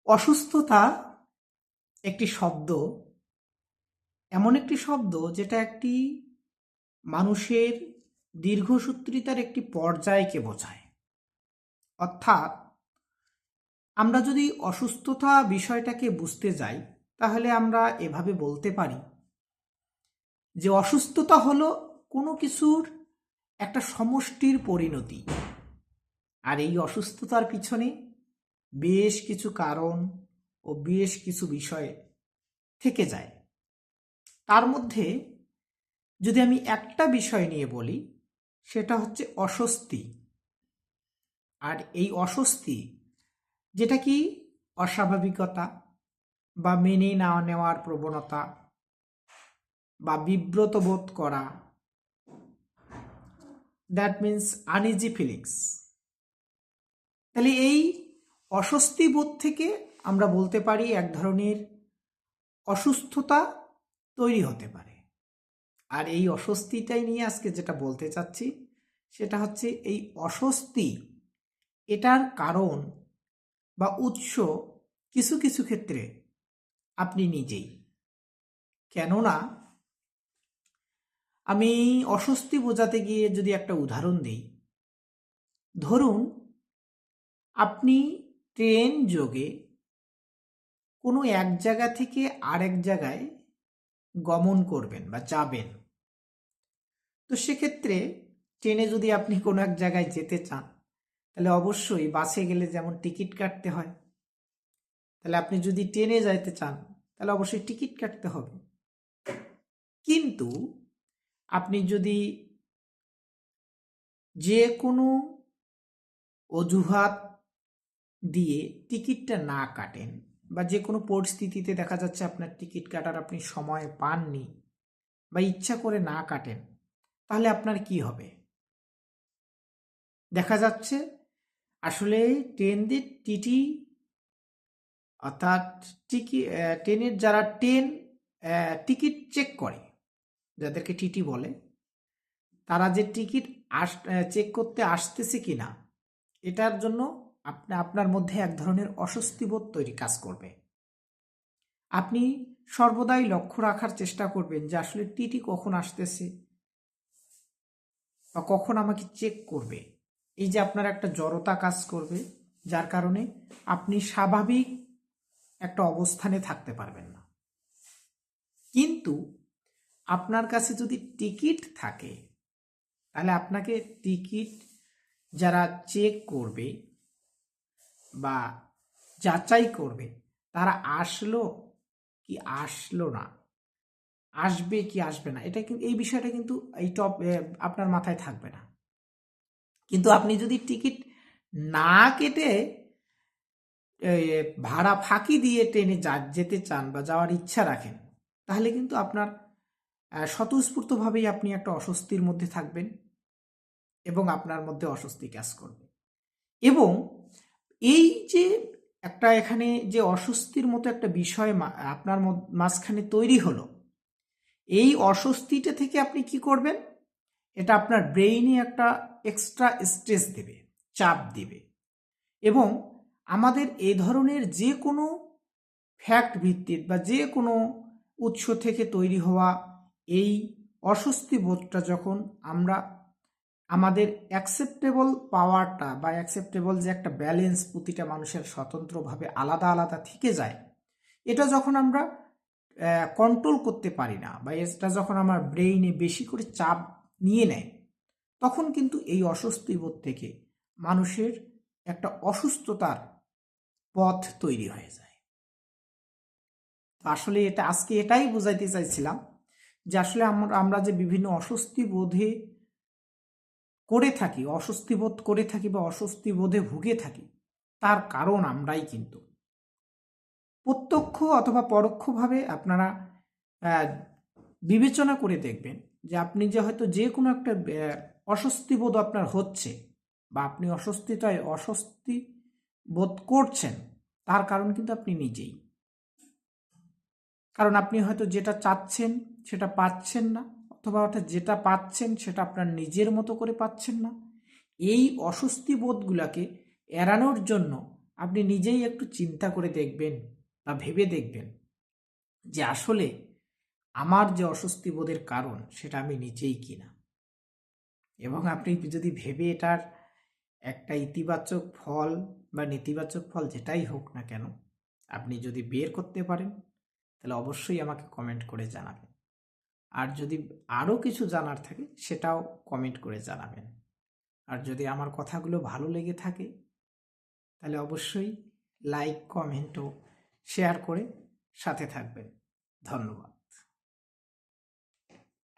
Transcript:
অসুস্থতা একটি শব্দ, এমন একটি শব্দ যেটা একটি মানুষের দীর্ঘসূত্রিতার একটি পর্যায়কে বোঝায়। অর্থাৎ আমরা যদি অসুস্থতা বিষয়টাকে বুঝতে যাই তাহলে আমরা এভাবে বলতে পারি যে অসুস্থতা হলো কোনো কিছুর একটা সমষ্টির পরিণতি। আর এই অসুস্থতার পিছনে বেশ কিছু কারণ ও বেশ কিছু বিষয় থেকে যায়। তার মধ্যে যদি আমি একটা বিষয় নিয়ে বলি সেটা হচ্ছে অস্বস্তি। আর এই অস্বস্তি যেটা কি অস্বাভাবিকতা বা মেনে না নেওয়ার প্রবণতা বা বিব্রত বোধ করা, দ্যাট মিন্স আনইজি ফিলিংস। তাহলে এই অস্বস্তি বোধ থেকে আমরা বলতে পারি এক ধরনের অসুস্থতা তৈরি হতে পারে। আর এই অস্বস্তিটাই নিয়ে আজকে যেটা বলতে চাচ্ছি সেটা হচ্ছে এই অস্বস্তি, এটার কারণ বা উৎস কিছু কিছু ক্ষেত্রে আপনি নিজেই। কেননা আমি অস্বস্তি বোঝাতে গিয়ে যদি একটা উদাহরণ দিই, ধরুন আপনি ট্রেন যোগে কোনো এক জায়গা থেকে আরেক জায়গায় গমন করবেন বা যাবেন। তো সেক্ষেত্রে ট্রেনে যদি আপনি কোনো এক জায়গায় যেতে চান তাহলে অবশ্যই বাসে গেলে যেমন টিকিট কাটতে হয়, তাহলে আপনি যদি ট্রেনে যাইতে চান তাহলে অবশ্যই টিকিট কাটতে হবে। কিন্তু আপনি যদি যে কোনো অজুহাত দিয়ে টিকিটটা না কাটেন বা যে কোনো পরিস্থিতিতে দেখা যাচ্ছে আপনার টিকিট কাটার আপনি সময় পাননি বা ইচ্ছা করে না কাটেন, তাহলে আপনার কি হবে? দেখা যাচ্ছে আসলে ট্রেনদের টিটি অর্থাৎ ট্রেনের যারা টিকিট চেক করে, যাদেরকে টিটি বলে, তারা যে টিকিট চেক করতে আসতেছে কিনা এটার জন্য আপনার মধ্যে এক ধরনের অস্বস্তিবোধ তৈরি কাজ করবে। আপনি সর্বদাই লক্ষ্য রাখার চেষ্টা করবেন যে আসলে টিটি কখন আসতেছে বা কখন আমাকে চেক করবে। এই যে আপনার একটা জড়তা কাজ করবে, যার কারণে আপনি স্বাভাবিক একটা অবস্থানে থাকতে পারবেন না। কিন্তু আপনার কাছে যদি টিকিট থাকে তাহলে আপনাকে টিকিট যারা চেক করবে বা যাচাই করবে তারা আসলো কি আসলো না, আসবে কি আসবে না, এটা কিন্তু এই বিষয়টা কিন্তু আপনার মাথায় থাকবে না। কিন্তু আপনি যদি টিকিট না কেটে ভাড়া ফাঁকি দিয়ে ট্রেনে যেতে চান বা যাওয়ার ইচ্ছা রাখেন, তাহলে কিন্তু আপনার স্বতঃস্ফূর্তভাবেই আপনি একটা অস্বস্তির মধ্যে থাকবেন এবং আপনার মধ্যে অস্বস্তি কাজ করবে। এবং এই যে একটা এখানে যে অস্বস্তির মতো একটা বিষয় আপনার মাঝখানে তৈরি হলো, এই অস্বস্তিটা থেকে আপনি কি করবেন? এটা আপনার ব্রেইনে একটা এক্সট্রা স্ট্রেস দেবে, চাপ দেবে। এবং আমাদের এই ধরনের যে কোনো ফ্যাক্ট ভিত্তিক বা যে কোনো উৎস থেকে তৈরি হওয়া এই অস্বস্তি বোধটা যখন আমরা আমাদের অ্যাকসেপ্টেবল পাওয়ারটা বা অ্যাকসেপ্টেবল যে একটা ব্যালেন্স প্রতিটা মানুষের স্বতন্ত্রভাবে আলাদা আলাদা থেকে যায়, এটা যখন আমরা কন্ট্রোল করতে পারি না বা এটা যখন আমার ব্রেইনে বেশি করে চাপ নিয়ে নেয়, তখন কিন্তু এই অস্বস্তি বোধ থেকে মানুষের একটা অসুস্থতার পথ তৈরি হয়ে যায়। তো আসলে এটা আজকে এটাই বোঝাইতে চাইছিলাম যে আসলে আমরা যে বিভিন্ন অস্বস্তি বোধে করে থাকি, অস্বস্তি বোধ করে থাকি বা অস্বস্তি বোধে ভুগে থাকি, তার কারণ আমরাই কিন্তু। প্রত্যক্ষ অথবা পরোক্ষভাবে আপনারা বিবেচনা করে দেখবেন যে আপনি যে হয়তো যে কোনো একটা অস্বস্তি বোধ আপনার হচ্ছে বা আপনি অস্বস্তি বোধ করছেন, তার কারণ কিন্তু আপনি নিজেই। কারণ আপনি হয়তো যেটা চাচ্ছেন সেটা পাচ্ছেন না, অথবা যেটা পাচ্ছেন সেটা আপনার নিজের মতো করে পাচ্ছেন না। এই অস্বস্তি বোধগুলাকে এড়ানোর জন্য আপনি নিজেই একটু চিন্তা করে দেখবেন বা ভেবে দেখবেন যে আসলে আমার যে অস্বস্তি বোধের কারণ সেটা আমি নিজেই কিনা। এবং আপনি যদি ভেবে এটার একটা ইতিবাচক ফল বা নেতিবাচক ফল যেটাই হোক না কেন আপনি যদি বের করতে পারেন তাহলে অবশ্যই আমাকে কমেন্ট করে জানাবেন। আর যদি আরও কিছু জানার থাকে সেটাও কমেন্ট করে জানাবেন। আর যদি আমার কথাগুলো ভালো লেগে থাকে তাহলে অবশ্যই লাইক, কমেন্ট ও শেয়ার করে সাথে থাকবেন। ধন্যবাদ।